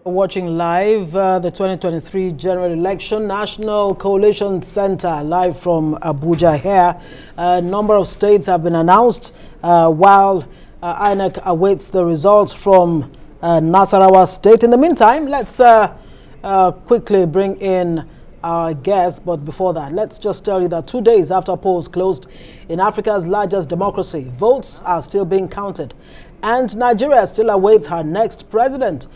Watching live the 2023 general election, National Coalition Center, live from Abuja here. A number of states have been announced while INEC awaits the results from Nasarawa State. In the meantime, let's quickly bring in our guests, but before that, let's just tell you that 2 days after polls closed in Africa's largest democracy, votes are still being counted, and Nigeria still awaits her next president.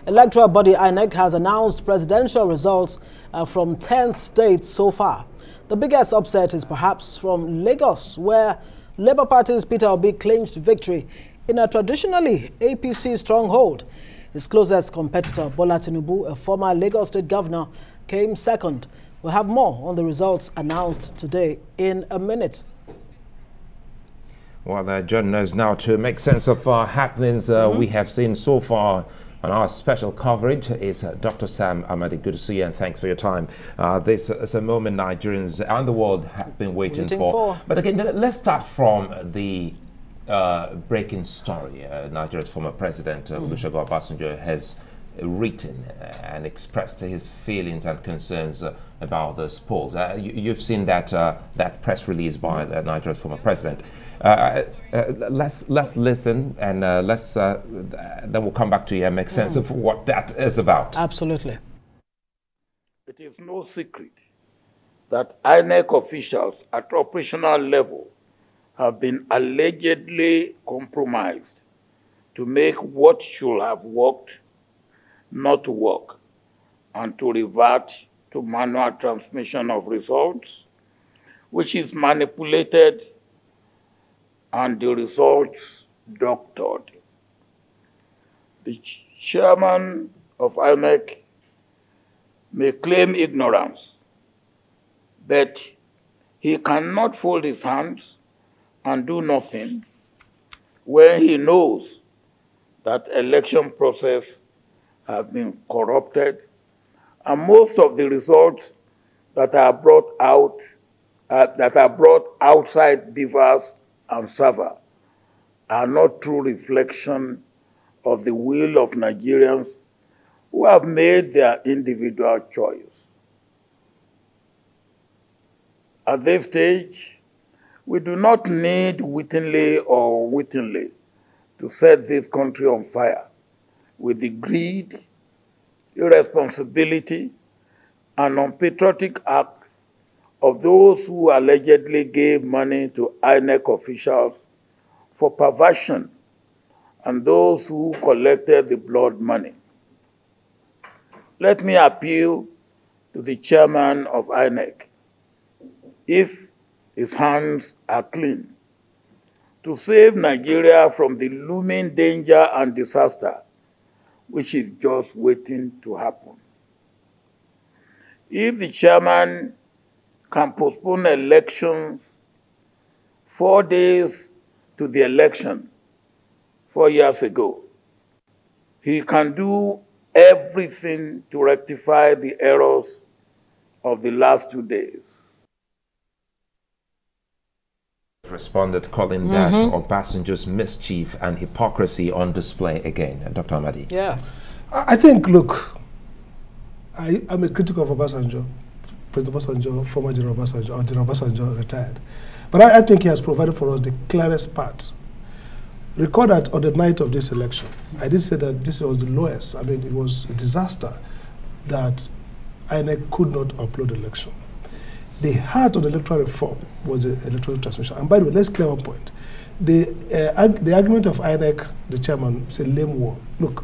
Electoral body INEC has announced presidential results from 10 states so far. The biggest upset is perhaps from Lagos, where Labour Party's Peter Obi clinched victory in a traditionally APC stronghold. His closest competitor, Bola Tinubu, a former Lagos State governor, came second. We'll have more on the results announced today in a minute. Well, John knows now to make sense of happenings we have seen so far. And our special coverage is Dr. Sam Amadi. Good to see you and thanks for your time. This is a moment Nigerians and the world have been waiting for. But again, let's start from the breaking story. Nigeria's former president, Olusegun Obasanjo, has written and expressed his feelings and concerns about those polls. You've seen that that press release by Nigeria's former president. Let's listen and then we'll come back to you and make sense of what that is about. Absolutely. It is no secret that INEC officials at operational level have been allegedly compromised to make what should have worked not work and to revert to manual transmission of results, which is manipulated and the results doctored. The chairman of INEC may claim ignorance, but he cannot fold his hands and do nothing when he knows that election process have been corrupted, and most of the results that are brought out, outside beavers and server are not true reflection of the will of Nigerians who have made their individual choice. At this stage, we do not need wittingly or unwittingly to set this country on fire with the greed, irresponsibility, and unpatriotic act of those who allegedly gave money to INEC officials for perversion and those who collected the blood money. Let me appeal to the chairman of INEC, if his hands are clean, to save Nigeria from the looming danger and disaster which is just waiting to happen. If the chairman can postpone elections 4 days to the election 4 years ago, he can do everything to rectify the errors of the last 2 days. Responded calling that Obasanjo's mischief and hypocrisy on display again. Dr. Amadi. Yeah. I think, look, I'm a critic of Obasanjo, President Obasanjo, former General Obasanjo, or General Obasanjo retired. But I think he has provided for us the clearest path. Recall that on the night of this election, I did say that this was the lowest. I mean, it was a disaster that INEC could not upload the election. The heart of the electoral reform was the electoral transmission. And by the way, let's clear one point. The argument of INEC, the chairman, is a lame one. Look,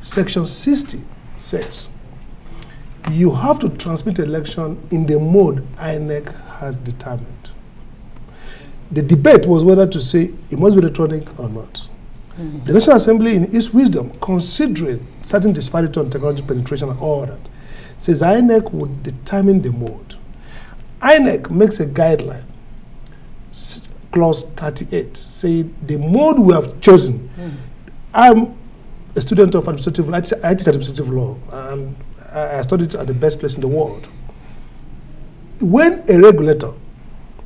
Section 60 says you have to transmit election in the mode INEC has determined. The debate was whether to say it must be electronic or not. The National Assembly, in its wisdom, considering certain disparity on technology penetration and all that, says INEC would determine the mode. INEC makes a guideline, clause 38, saying the mode we have chosen. I'm a student of administrative law, I teach administrative law, and I studied at the best place in the world. When a regulator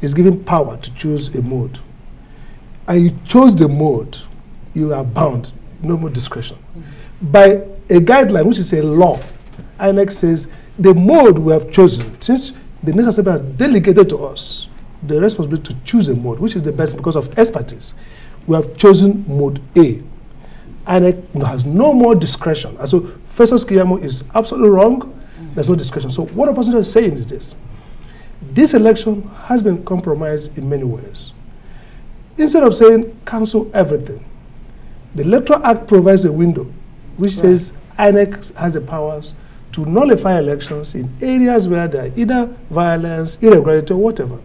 is given power to choose a mode, and you chose the mode, you are bound, no more discretion. By a guideline, which is a law. INEC says the mode we have chosen, since the National Assembly has delegated to us the responsibility to choose a mode, which is the best because of expertise, we have chosen mode A. INEC has no more discretion. And so Festus Keyamo is absolutely wrong. There's no discretion. So what Obasanjo is saying is this. This election has been compromised in many ways. Instead of saying cancel everything, the Electoral Act provides a window which says INEC has the powers to nullify elections in areas where there are either violence, irregularity, or whatever.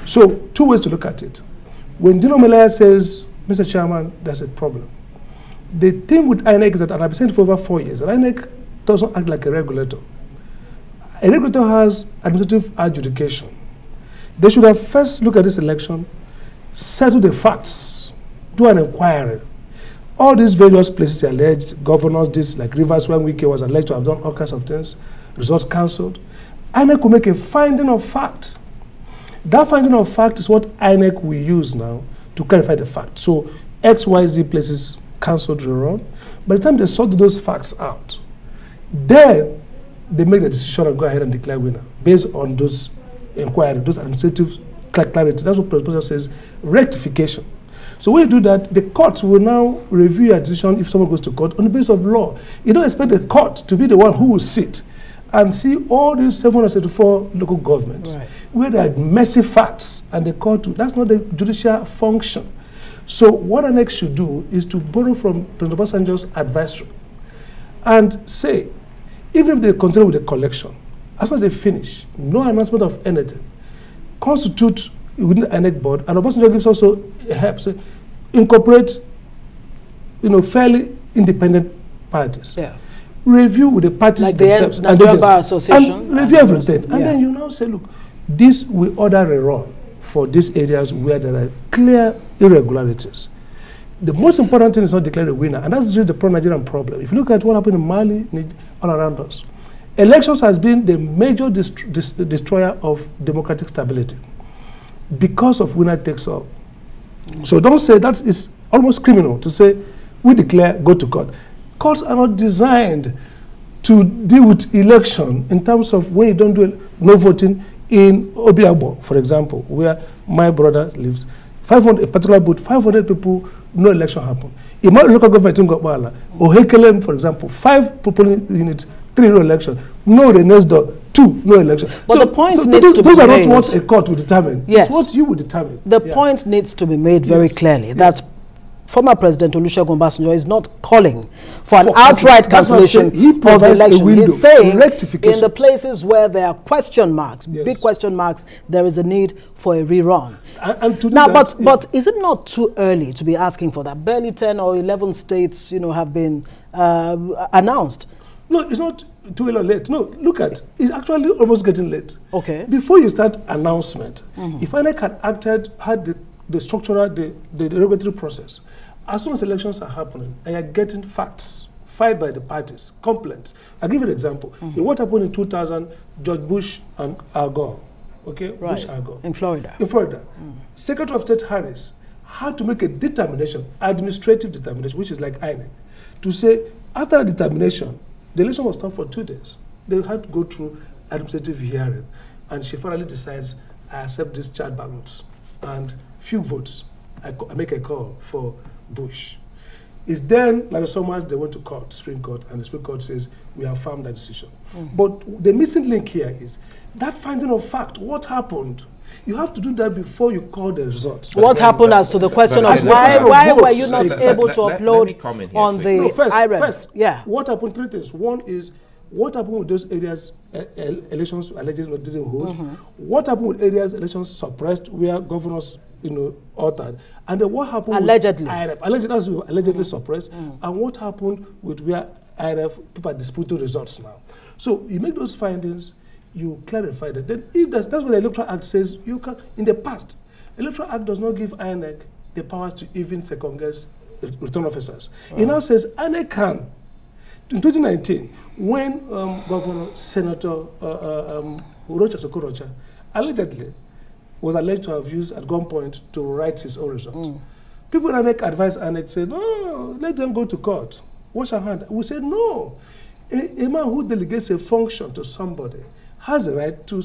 So, two ways to look at it. When Dino Melaya says, Mr. Chairman, there's a problem. The thing with INEC is that, and I've been saying it for over 4 years, that INEC doesn't act like a regulator. A regulator has administrative adjudication. They should have first looked at this election, settle the facts, do an inquiry. All these various places alleged, governors, this like Rivers, when Wike was alleged to have done all kinds of things, results cancelled. INEC could make a finding of fact. That finding of fact is what INEC will use now to clarify the fact. So XYZ places cancelled the run. By the time they sort those facts out, then they make the decision and go ahead and declare winner based on those inquiry, those administrative clarity. That's what President says, rectification. So when you do that, the courts will now review your decision if someone goes to court on the basis of law. You don't expect the court to be the one who will sit and see all these 774 local governments where there are messy facts and the court, that's not the judicial function. So what INEC should do is to borrow from President Obasanjo's advisory and say, even if they continue with the collection, as soon as they finish, no announcement of anything, constitute within the INEC board, and Obasanjo gives also help, say, incorporate, fairly independent parties. Yeah. Review with the parties like themselves and Bar Association and review everything. And then you now say, look, this will order a run for these areas where there are clear irregularities. The most important thing is not declare a winner, and that's really the pro-Nigerian problem. If you look at what happened in Mali, all around us, elections has been the major destroyer of democratic stability because of winner takes all. So don't say that is almost criminal to say we declare, go to court. Courts are not designed to deal with election in terms of when you don't do no voting in Obiabo, for example, where my brother lives. 500, a particular booth, 500 people, no election happened. In my local government in Gopala, or Hekelem, for example, 5 polling units, 3 no election. No, the next door, 2 no election. But the point needs to be made. Those are not what a court will determine. Yes. It's what you would determine. The point needs to be made very clearly that former President Olusegun Obasanjo is not calling for an outright cancellation of the election. He's saying in the places where there are question marks, big question marks, there is a need for a rerun. And to now, but is it not too early to be asking for that? Barely 10 or 11 states, have been announced. No, it's not too early or late. No, look at it. It's actually almost getting late. Okay. Before you start announcement, if INEC had the structural, the regulatory process, as soon as elections are happening and you're getting facts, filed by the parties, complaints. I'll give you an example. In what happened in 2000, George Bush and Al Gore, okay? Right. Bush, Al Gore. In Florida. In Florida. Secretary of State Harris had to make a determination, administrative determination, which is like INEC, to say, after a determination, the election was stopped for 2 days. They had to go through administrative hearing. And she finally decides, I accept these child ballots. And few votes, I make a call for Bush. It's then, like so much, they went to court, Supreme Court, and the Supreme Court says, we have found that decision. But the missing link here is that finding of fact, what happened? You have to do that before you call the results. What happened as to the question of why were you not able to upload on the IREF? First, what happened? 3 things. One is, what happened with those areas elections allegedly didn't hold? What happened with areas elections suppressed where governors, altered? And then what happened allegedly? With IREF? Allegedly suppressed. And what happened with where IREF people are disputing results now? So you make those findings, you clarify that. Then if that's what the Electoral Act says, you can. In the past, Electoral Act does not give INEC the powers to even second-guess return officers. It now says INEC can. In 2019, when Governor Senator Urocha Sokorocha allegedly was alleged to have used at gunpoint to write his own result, people in INEC advised INEC, said, no, let them go to court. wash our hands. We say no. A man who delegates a function to somebody has a right to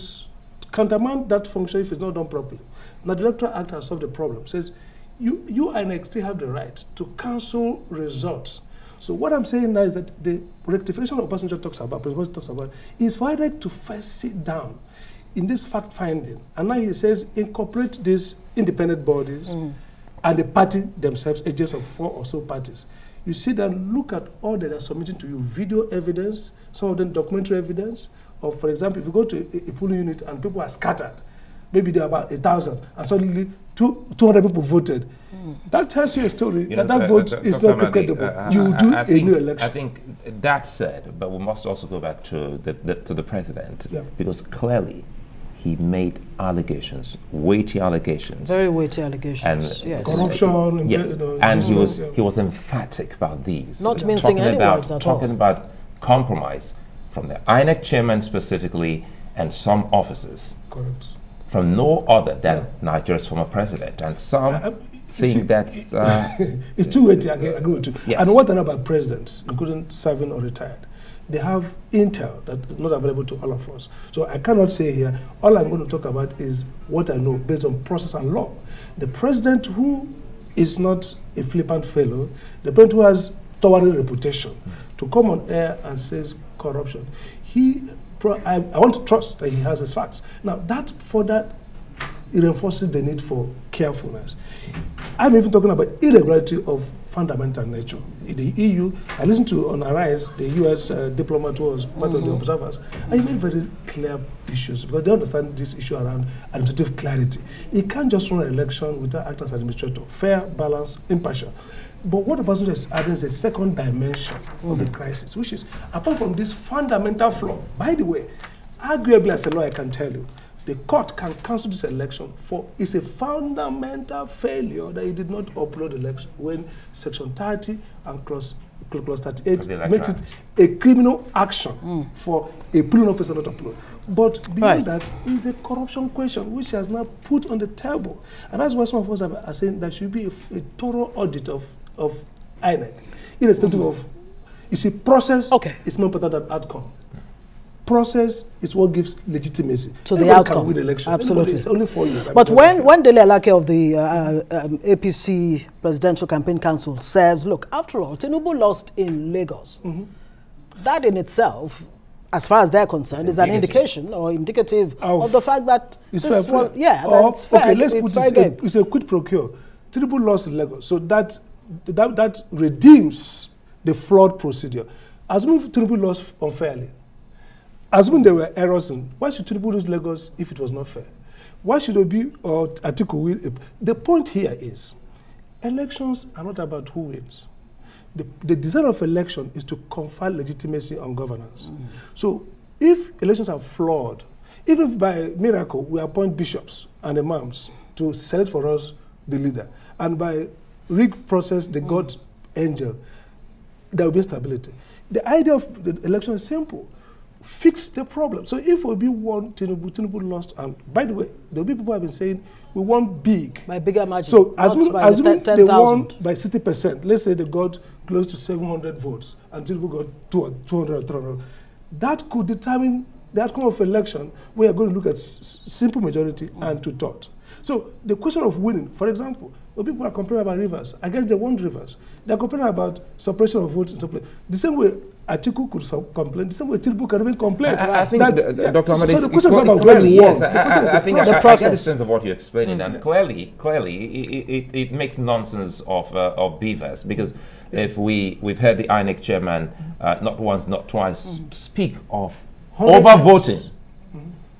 countermand that function if it's not done properly. Now the Electoral Act has solved the problem. It says you INEC still have the right to cancel results. So what I'm saying now is that the rectification of President talks about is for INEC to first sit down in this fact finding, and now he says incorporate these independent bodies and the party themselves, agents of 4 or so parties. You sit down, look at all that are submitting to you, video evidence, some of them documentary evidence. Or for example, if you go to a polling unit and people are scattered, maybe there are about 1,000, and suddenly 200 people voted. That tells you a story that vote is not credible. You do a new election. I think that said, but we must also go back to the president, because clearly he made allegations, weighty allegations. Very weighty allegations. And corruption. Yes, and he was emphatic about these. Not mincing any words at all. Talking about compromise from the INEC chairman specifically and some officers. Correct. From no other than Nigeria's former president. And some think that's... it's too weighty, I agree with you. Yes. And what I know about presidents, including serving or retired, they have intel that is not available to all of us. So I cannot say here, all I'm going to talk about is what I know based on process and law. The president who is not a flippant fellow, the president who has towering reputation, to come on air and says corruption, I want to trust that he has his facts. Now that further reinforces the need for carefulness. I'm even talking about irregularity of fundamental nature. In the EU, I listened to on Arise, the US diplomat who was part of the observers, and he made very clear issues because they understand this issue around administrative clarity. He can't just run an election without acting as administrator, fair, balanced, impartial. But what the person is adding is a second dimension of the crisis, which is, apart from this fundamental flaw, by the way, arguably as a lawyer I can tell you, the court can cancel this election for it's a fundamental failure that he did not upload the election when Section 30 and Clause 38 makes it a criminal action for a polling officer not to upload. But beyond that is the corruption question, which has now put on the table. And that's why some of us are saying there should be a thorough audit of INEC, irrespective of, you see, process is more important than outcome. Process is what gives legitimacy to the outcome. Can win election. Absolutely. It's only 4 years. But when Dele Alake of the APC Presidential Campaign Council says, look, after all, Tinubu lost in Lagos, that in itself, as far as they're concerned, is an indication or indicative of the fact that it's this fair. was, that's fair. Okay, let's it's put it, it's a quid pro quo. Tinubu lost in Lagos, so that redeems the flawed procedure. Assuming Tinubu lost unfairly, assuming there were errors in, why should Tinubu lose Lagos if it was not fair? Why should Obi or Atiku win? The point here is, elections are not about who wins. The design of election is to confer legitimacy on governance. So if elections are flawed, even if by miracle we appoint bishops and imams to select for us the leader, and by rigged process they got angel, there will be stability. The idea of the election is simple. Fix the problem. So if Obi won, Tinubu lost, and by the way, there will be people who have been saying we won big. By bigger margin. So assuming they won 10,000. by 60%, let's say they got close to 700 votes, and Tinubu got 200 or 300. That could determine the outcome of election. We are going to look at simple majority and two-thirds. So the question of winning, for example, when people are complaining about Rivers, I guess they won Rivers. They're complaining about suppression of votes. The same way Atiku could complain, the same way Tinubu can even complain. I think, Dr. Amadi, so the question is about where you won. I think I get the sense of what you're explaining, and clearly, it makes nonsense of beavers, because if we've heard the INEC chairman not once, not twice speak of overvoting,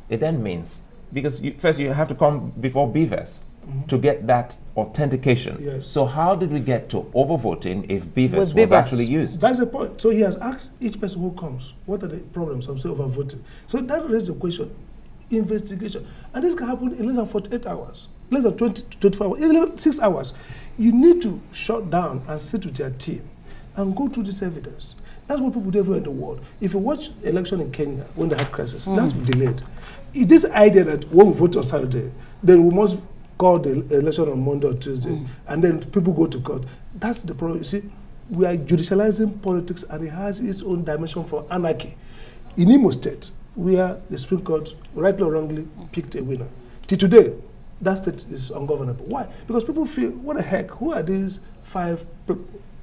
it then means, because first you have to come before beavers to get that authentication. Yes. So how did we get to overvoting if beavers was actually used? That's the point. So he has asked each person who comes, what are the problems? Some say overvoting. So that raises the question, investigation. And this can happen in less than 48 hours, less than 20 to 24 hours, even 6 hours. You need to shut down and sit with your team and go through this evidence. That's what people do everywhere in the world. If you watch election in Kenya when they had crisis, that's delayed. This idea that when we vote on Saturday, then we must call the election on Monday or Tuesday, and then people go to court. That's the problem. You see, we are judicializing politics, and it has its own dimension for anarchy. In Imo State, where the Supreme Court, rightly or wrongly, picked a winner. Till today, that state is ungovernable. Why? Because people feel, what the heck, who are these 5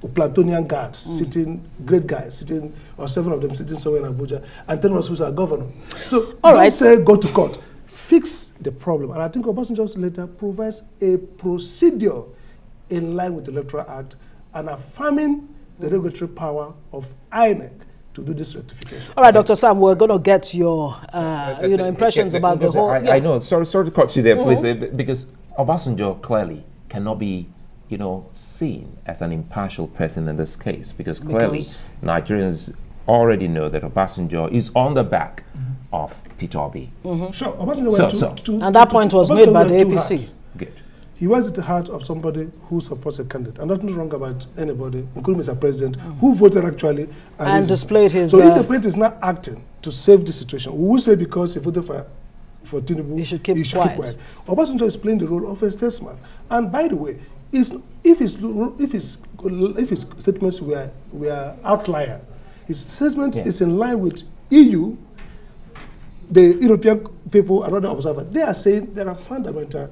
Plantonian guards sitting, great guys, sitting, or 7 of them sitting somewhere in Abuja, and 10 of them are governor. So don't say go to court. Fix the problem. And I think Obasanjo's letter provides a procedure in line with the Electoral Act and affirming the regulatory power of INEC to do this rectification. All right, Dr. Sam, we're going to get your impressions about the whole... I know, sorry to cut you there, please, because Obasanjo clearly cannot be, seen as an impartial person in this case, because clearly Nigerians already know that Obasanjo is on the back of Peter Obi. Sure, Obasanjo and that point was made by the APC. Good. He was at the heart of somebody who supports a candidate. And nothing wrong about anybody, including Mr. President, who voted actually. And displayed his... So if the president is not acting to save the situation, we will say because he voted for Tinubu, he should keep quiet. Obasanjo is playing the role of a statesman. And by the way, if his statements were outlier, his statement is in line with EU, the European people and other observers. They are saying there are fundamental...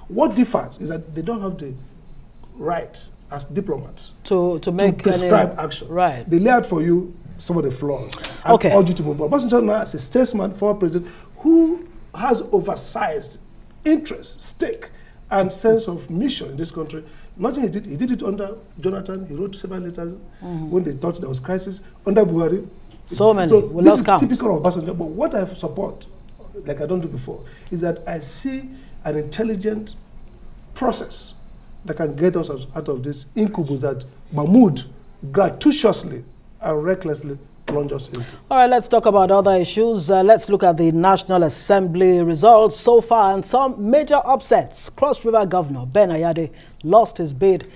What differs is that they don't have the right as diplomats to prescribe action. Right. They lay out for you some of the flaws and urge you to move. But Obasanjo now, as a statesman, former president, who has oversized interest, stake, and sense of mission in this country. Nothing he did it under Jonathan. He wrote several letters when they thought there was crisis. Under Buhari. So many. So this is typical of Obasanjo. But what I support, like I don't do before, is that I see an intelligent process that can get us out of this incubus that Mahmoud gratuitously and recklessly plunged us into. All right, let's talk about other issues. Let's look at the National Assembly results so far and some major upsets. Cross River Governor Ben Ayade lost his bid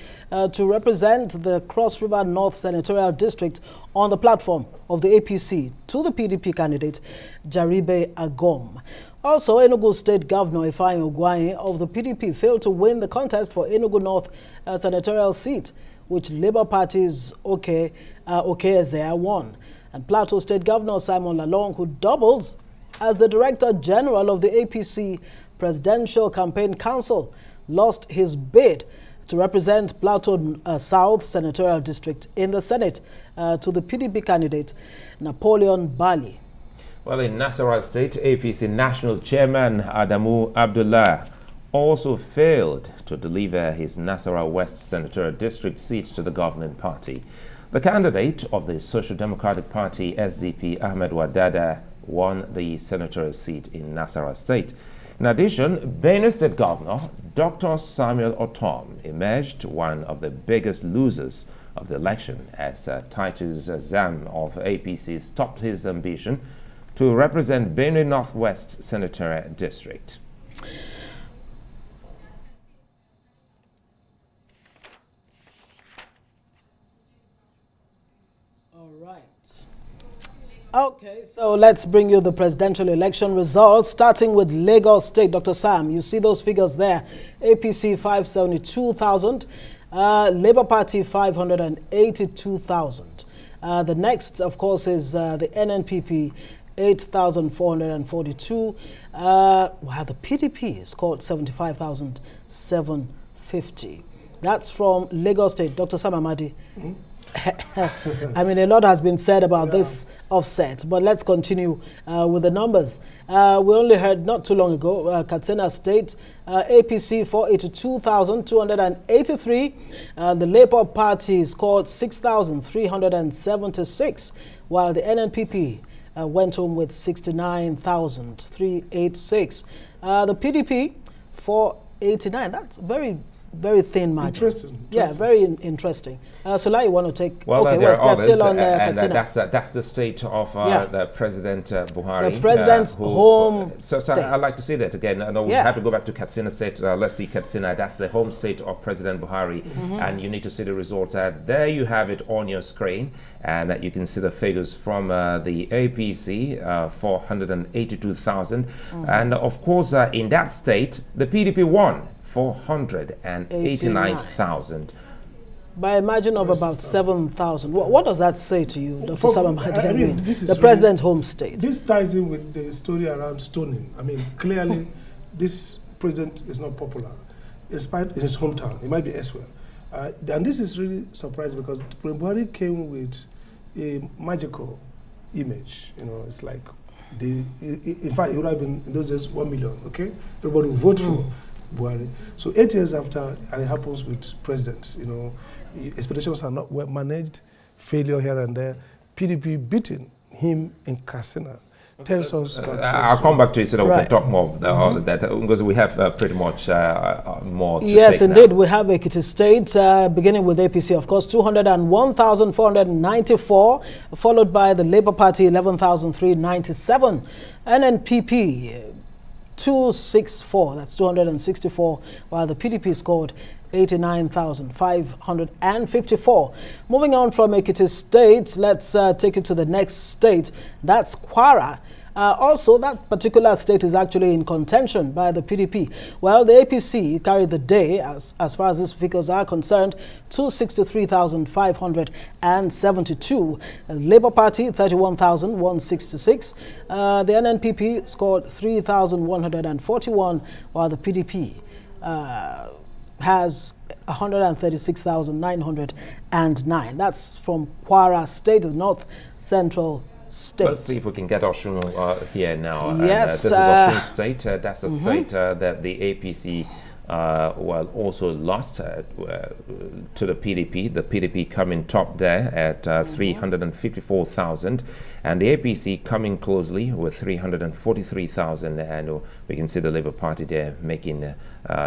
to represent the Cross River North Senatorial District on the platform of the APC to the PDP candidate Jaribe Agom. Also, Enugu State Governor Ifeanyi Ugwuanyi of the PDP failed to win the contest for Enugu North senatorial seat, which Labour Party's Okeeze won. And Plateau State Governor Simon Lalong, who doubles as the Director General of the APC Presidential Campaign Council, lost his bid to represent Plateau South Senatorial District in the Senate to the PDP candidate Napoleon Bali. Well, in Nasarawa State, APC National Chairman Adamu Abdullah also failed to deliver his Nasarawa West Senatorial District seat to the governing party. The candidate of the Social Democratic Party, SDP, Ahmed Wadada, won the senatorial seat in Nasarawa State. In addition, Benue State Governor Dr. Samuel Otom emerged one of the biggest losers of the election as Titus Zam of APC stopped his ambition to represent Benue Northwest Senatorial District. All right. Okay, so let's bring you the presidential election results, starting with Lagos State. Dr. Sam, you see those figures there. APC 572,000, Labour Party 582,000. The next, of course, is the NNPP 8,442. Wow, the PDP scored 75,750. That's from Lagos State. Dr. Sam Amadi. I mean, a lot has been said about this offset, but let's continue with the numbers. We only heard not too long ago, Katsina State, APC 482,283. The Labour Party scored 6,376, while the NNPP went home with 69,386. The PDP 489. That's very thin margin. Interesting. Yeah, very interesting. Solai, you want to take... Well, okay, they're still on and Katsina. that's the state of the President Buhari. The President's home state. So I'd like to see that again. I know we have to go back to Katsina State. Let's see Katsina. That's the home state of President Buhari. And you need to see the results. There you have it on your screen. And you can see the figures from the APC, 482,000. And of course, in that state, the PDP won 489,000. By a margin of about 7,000. What does that say to you, Dr. Sam Amadi? I mean, this is the president's home state. This ties in with the story around stoning. I mean, clearly, this president is not popular, in his hometown. It might be elsewhere. And this is really surprising because Buhari came with a magical image. You know, it's like, in fact, it would have been, in those days, 1 million, okay? Everybody would vote for Buhari. So 8 years after, and it happens with presidents, you know, expectations are not well managed, failure here and there. PDP beating him in Katsina. Tells us I'll come back to it so that we can talk more of that because we have pretty much more to Yes, take indeed. now. We have Ekiti State, beginning with APC, of course, 201,494, followed by the Labour Party, 11,397, NNPP, 264, that's 264, while the PDP scored 89,554. Moving on from Ekiti State, let's take it to the next state. That's Kwara. Also, that particular state is actually in contention by the PDP. Well, the APC carried the day as far as these figures are concerned, 263,572. Labour Party, 31,166. The NNPP scored 3,141, while the PDP has 136,909. That's from Kwara State, the North Central State. Let's see if we can get Oshun here now. Yes. This is Oshun State. That's a state that the APC also lost to the PDP. The PDP coming top there at 354,000. And the APC coming closely with 343,000, and we can see the Labour Party there making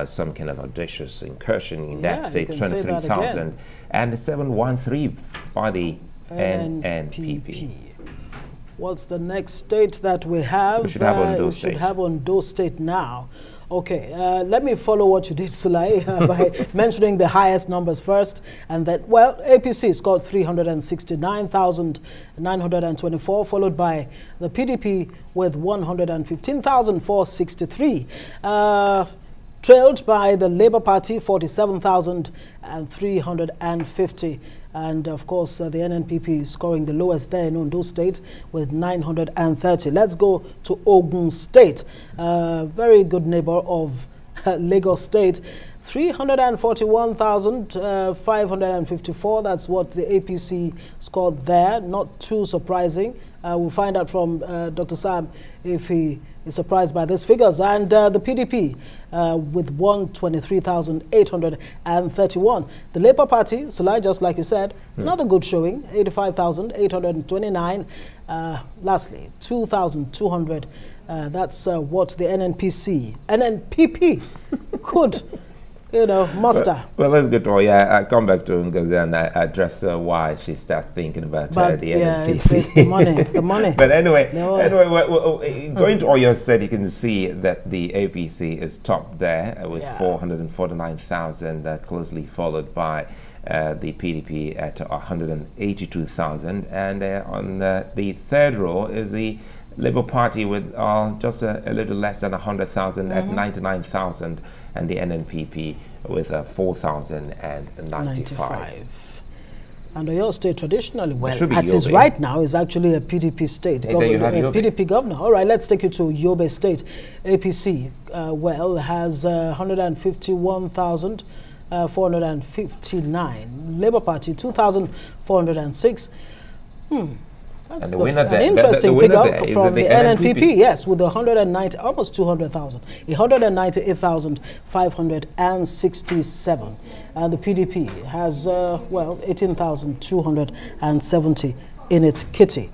some kind of audacious incursion in that state, 23,000, and 713 by the NNPP. What's the next state that we have? We should have Ondo State. We should have Ondo State now. Okay, let me follow what you did, Sulai, by mentioning the highest numbers first. And that, well, APC scored 369,924, followed by the PDP with 115,463. Trailed by the Labour Party, 47,350. And of course, the NNPP scoring the lowest there in Ondo State with 930. Let's go to Ogun State, very good neighbor of Lagos State. 341,554. That's what the APC scored there. Not too surprising. We'll find out from Dr. Sam if he is surprised by these figures. And the PDP with 123,831. The Labour Party, Sulai, just like you said, another good showing, 85,829. Lastly, 2,200. That's what the NNPP could, muster. Well, let's get to I'll come back to because then I address why she started thinking about the NNPC. It's the money. It's the money. But anyway, going to Oyo State, you can see that the APC is top there with 449,000, closely followed by the PDP at 182,000, and on the third row is the Labour Party with just a little less than 100,000 at 99,000, and the NNPP with 4,095. And Oyo State traditionally, well, at least right now, is actually a PDP state. PDP governor. All right, let's take you to Yobe State. APC, has 151,459. Labour Party, 2,406. That's an interesting figure from the NNPP, yes, with 190, almost 200,000, 198,567. And the PDP has, 18,270 in its kitty.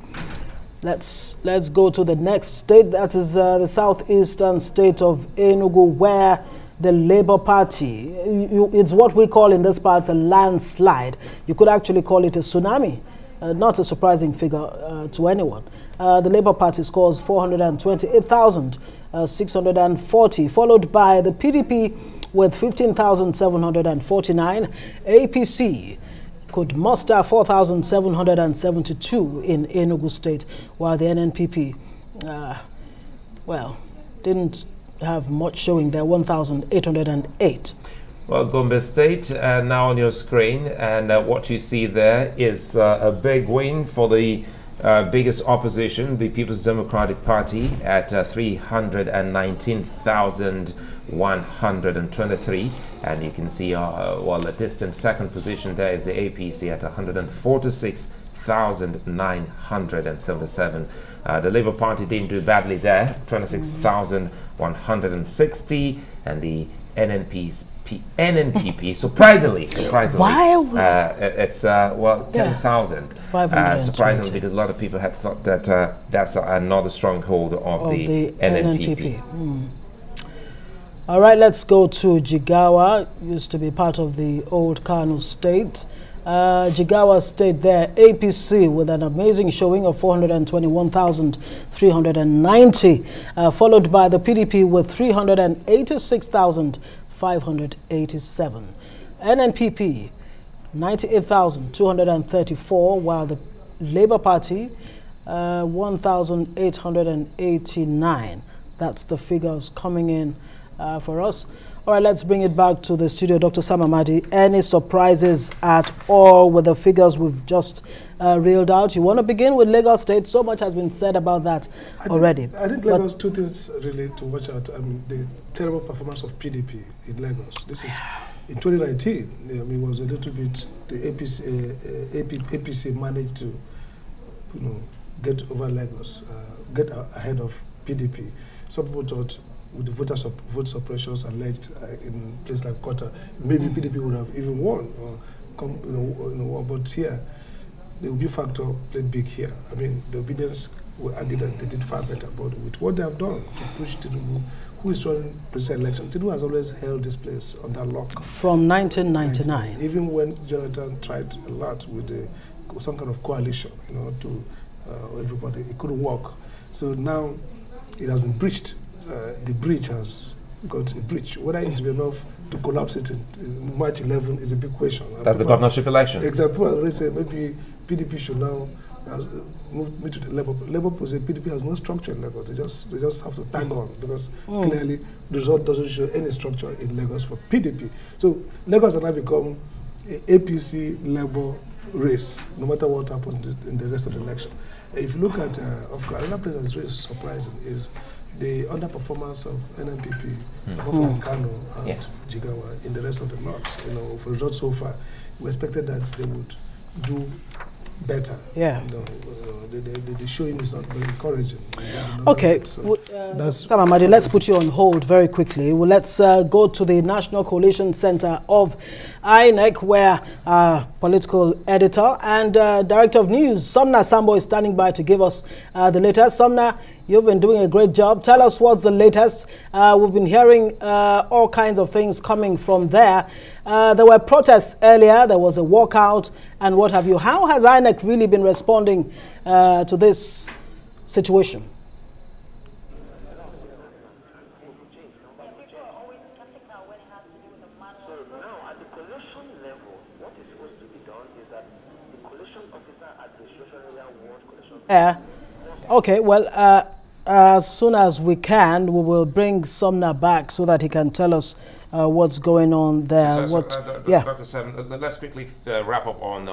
Let's go to the next state. That is the southeastern state of Enugu, where the Labour Party, it's what we call in this part a landslide. You could actually call it a tsunami. Not a surprising figure to anyone. The Labour Party scores 428,640, followed by the PDP with 15,749. APC could muster 4,772 in Enugu State, while the NNPP, didn't have much showing there, 1,808. Well, Gombe State now on your screen, and what you see there is a big win for the biggest opposition, the People's Democratic Party, at 319,123, and you can see while the distant second position there is the APC at 146,977. The Labour Party didn't do badly there, 26,160, and the NNPP, surprisingly, wow. it's 10,000. Surprisingly, because a lot of people had thought that that's another stronghold of the NNPP. All right, let's go to Jigawa. Used to be part of the old Kano state. Jigawa State there, APC with an amazing showing of 421,390, followed by the PDP with 386,587. NNPP 98,234, while the Labour Party 1,889. That's the figures coming in for us. All right, let's bring it back to the studio. Dr. Sam Amadi, any surprises at all with the figures we've just reeled out? You want to begin with Lagos State? So much has been said about that already. I think Lagos, two things really to watch out. I mean, the terrible performance of PDP in Lagos. This is in 2019. I mean, it was a little bit, the APC managed to, get over Lagos, get ahead of PDP. Some people thought, with the vote suppressions alleged in places like Kota, maybe PDP would have even won, or but here, the Obi factor played big here. I mean, the obedience will argue that they did far better, but with what they have done to push Tinubu, who is running presidential election, Tinubu has always held this place under lock. From 1999. Even when Jonathan tried a lot with some kind of coalition, to everybody, it couldn't work. So now it has been breached. The bridge has got a breach. Whether it will be enough to collapse it in March 11 is a big question. That's the governorship election. Exactly. I already say maybe PDP should now move to the Labour. Labour say PDP has no structure in Lagos. They just have to tag on because clearly the result doesn't show any structure in Lagos for PDP. So Lagos has now become an APC Labour race, no matter what happens in the rest of the election. If you look at, of course, another place that's really surprising is the underperformance of NNPP, both Kano and Jigawa in the rest of the north. For results so far, we expected that they would do better. Yeah. The showing is not very encouraging. Okay. Sam Amadi, let's put you on hold very quickly. Well, let's go to the National Coalition Center of INEC, where political editor and director of news, Sambo, is standing by to give us the latest. Samna, you've been doing a great job. Tell us what's the latest. We've been hearing all kinds of things coming from there. There were protests earlier. There was a walkout and what have you. How has INEC really been responding to this situation? Okay, well, as soon as we can, we will bring Sumner back so that he can tell us what's going on there. Dr. Sam, let's quickly wrap up on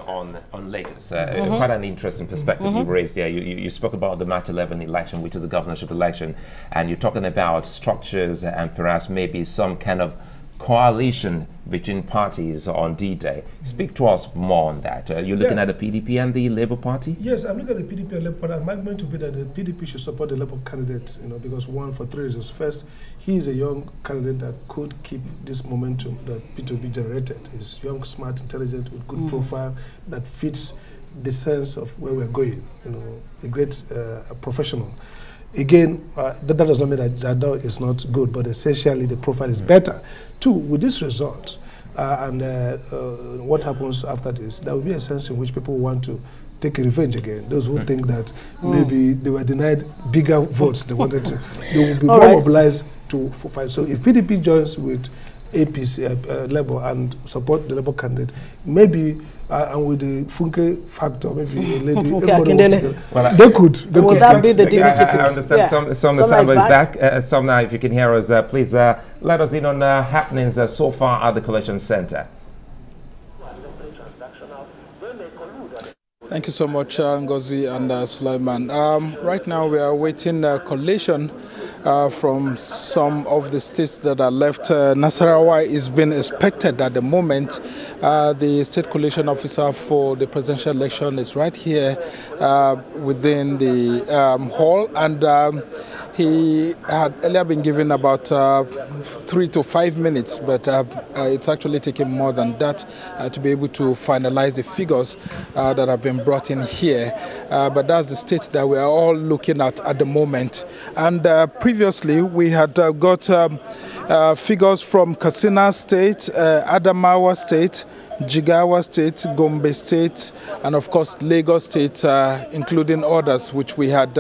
Lagos. Quite an interesting perspective you've raised there. You spoke about the March 11 election, which is a governorship election, and you're talking about structures and perhaps maybe some kind of coalition between parties on D-Day. Speak to us more on that. You're looking at the PDP and the Labour Party? Yes, I'm looking at the PDP and Labour Party. My argument to be that the PDP should support the Labour candidate, because one, for three reasons. First, he is a young candidate that could keep this momentum that P2B generated. He's young, smart, intelligent, with good profile that fits the sense of where we're going. A great professional. Again, that does not mean that is not good, but essentially the profile is better. Two, with this result, and what happens after this, there will be a sense in which people want to take revenge again. Those who think that maybe they were denied bigger votes, they will be more mobilized to fight. So if PDP joins with APC, Labour, and support the Labour candidate, maybe, and with the Funke factor, maybe a lady, well, they could. Would that be the I understand Sambo is back. Samna, if you can hear us, please let us in on happenings so far at the Collation Center. Thank you so much, Ngozi and Sulaiman. Right now, we are waiting collation from some of the states that are left. Nasarawa is being expected at the moment. The state collation officer for the presidential election is right here within the hall, and he had earlier been given about 3 to 5 minutes, but it's actually taken more than that to be able to finalize the figures that have been brought in here. But that's the state that we are all looking at the moment. And previously, we had got figures from Katsina State, Adamawa State, Jigawa State, Gombe State, and of course Lagos State, including others which we had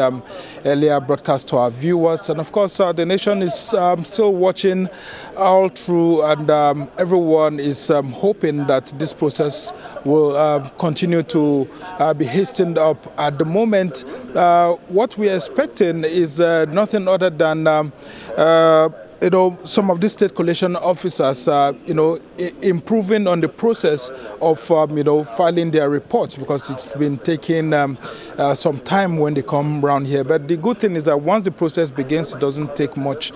earlier broadcast to our viewers. And of course the nation is still watching all through, and everyone is hoping that this process will continue to be hastened up. At the moment, what we are expecting is nothing other than some of these state collation officers, improving on the process of, filing their reports, because it's been taking some time when they come around here. But the good thing is that once the process begins, it doesn't take much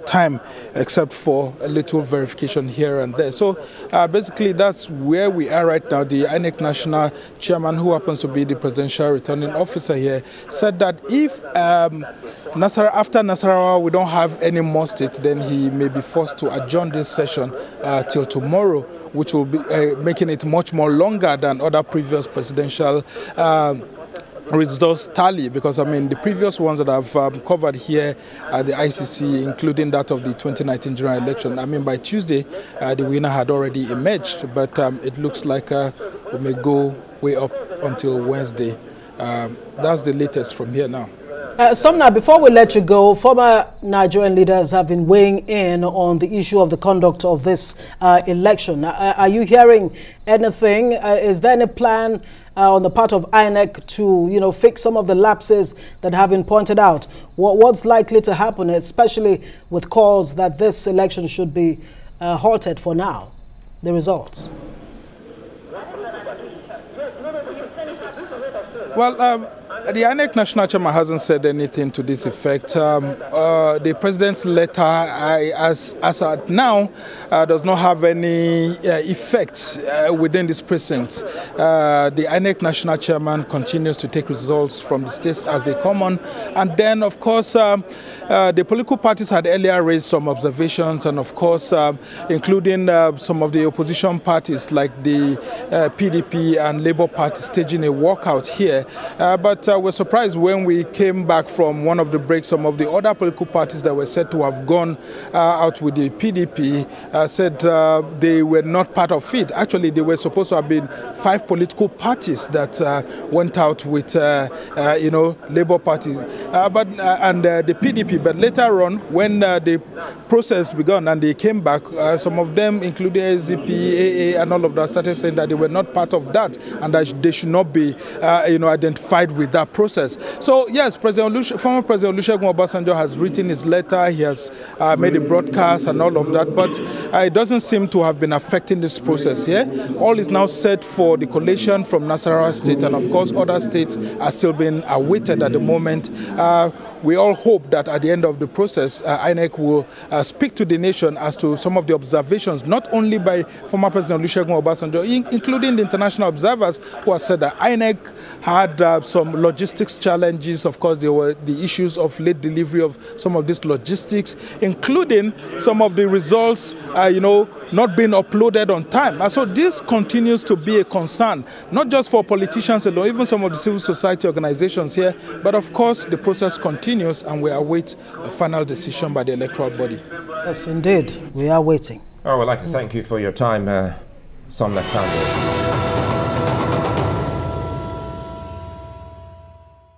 time, except for a little verification here and there. So basically, that's where we are right now. The INEC National Chairman, who happens to be the presidential returning officer here, said that if after Nasarawa we don't have any more states, then he may be forced to adjourn this session till tomorrow, which will be making it much more longer than other previous presidential results tally, because the previous ones that I've covered here at the ICC, including that of the 2019 general election, by Tuesday the winner had already emerged, but it looks like we may go way up until Wednesday. That's the latest from here now. Somna, before we let you go, former Nigerian leaders have been weighing in on the issue of the conduct of this election. Are you hearing anything? Is there any plan on the part of INEC to, fix some of the lapses that have been pointed out? What's likely to happen, especially with calls that this election should be halted for now, the results? Well, the INEC National Chairman hasn't said anything to this effect. The President's letter, as at now, does not have any effect within this precinct. The INEC National Chairman continues to take results from the states as they come on. And then, of course, the political parties had earlier raised some observations, and of course, including some of the opposition parties like the PDP and Labour Party staging a walkout here. But we're surprised when we came back from one of the breaks, some of the other political parties that were said to have gone out with the PDP said they were not part of it. Actually, they were supposed to have been 5 political parties that went out with, Labour Party and the PDP. But later on, when the process began and they came back, some of them, including SDP, AA, and all of that, started saying that they were not part of that and that they should not be, identified with that process. So yes, former President Olusegun Obasanjo has written his letter, he has made a broadcast and all of that, but it doesn't seem to have been affecting this process here. All is now set for the collation from Nasarawa State, and of course other states are still being awaited at the moment. We all hope that at the end of the process, INEC will speak to the nation as to some of the observations, not only by former President Olusegun Obasanjo, including the international observers who have said that INEC had some logistics challenges. Of course, there were the issues of late delivery of some of these logistics, including some of the results, not being uploaded on time. And so this continues to be a concern, not just for politicians alone, even some of the civil society organizations here, but of course the process continues and we await a final decision by the electoral body. Yes, indeed, we are waiting. I would like to thank you for your time, Sambo.